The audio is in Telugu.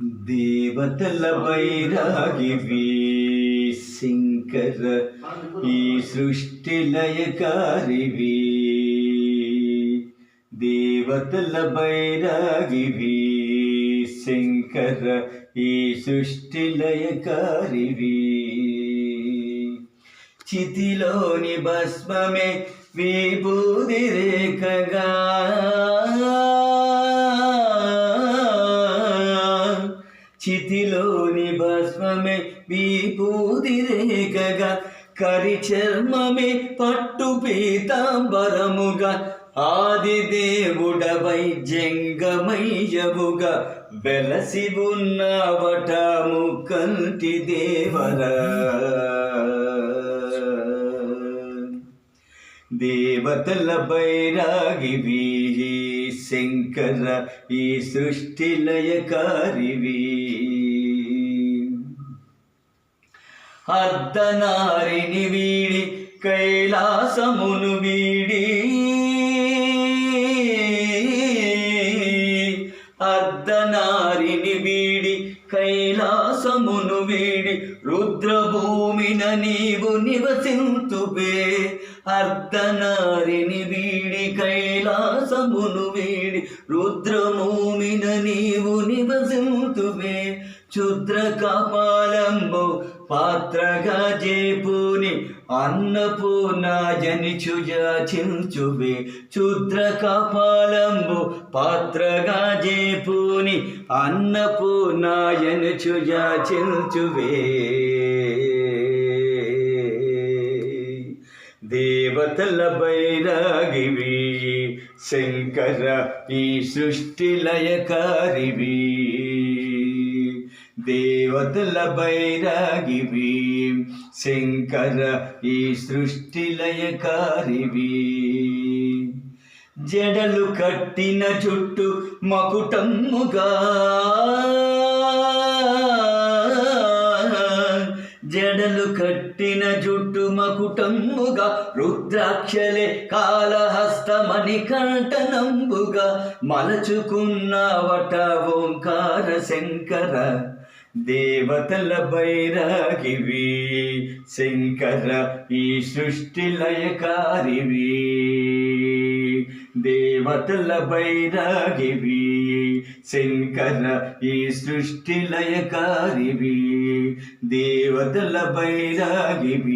దేవతల బైరాగివి శంకర ఈ సృష్టి లయకారివి. దేవతల బైరాగివి శంకర ఈ సృష్టి లయకారివి. చితిలోని భస్మమే విభూది రేఖగా, చితిలోని భస్మమే విభూది రేఖగా, కరి చర్మమే పట్టు పీతాంబరముగా, ఆది దేవుడవై జంగమయ్యవుగా వెలసి ఉన్నవట ముక్కంటి దేవరా. దేవతల బైరాగివి శంకర ఈ సృష్టి లయకారివి. అర్ధనారిని వీడి కైలాసమును వీడి, అర్ధనారిని వీడి కైలాసమును వీడి, రుద్రభూమిన నీవు నివసింతువే. అర్ధనారిని వీడి కైలాసమును వీడి, రుద్రభూమిన నీవు నివసింతువే. క్షుద్ర కపాలంబు పాత్రగా జేపుని అన్నపూర్ణాయని చుయాచించువే. క్షుద్ర కపాలంబు పాత్రగా జేపుని అన్నపూర్ణాయని చుయాచించువే. దేవతల బైరాగివి శంకర ఈ సృష్టి లయకారివి. దేవతల బైరాగివి శంకర ఈ సృష్టి లయకారివి. జడలు కట్టిన చుట్టు మకుటమ్ముగా, జడలు కట్టిన జుట్టు మకుటమ్ముగా, రుద్రాక్షలే కాళహస్తమణి కంఠనంబుగా, మలచుకున్నవట ఓంకార శంకర. దేవతల బైరాగివి శంకర ఈ సృష్టి లయకారివి. దేవతల బైరాగివి శంకర ఈ సృష్టి లయకారివి. దేవతల బైరాగివి.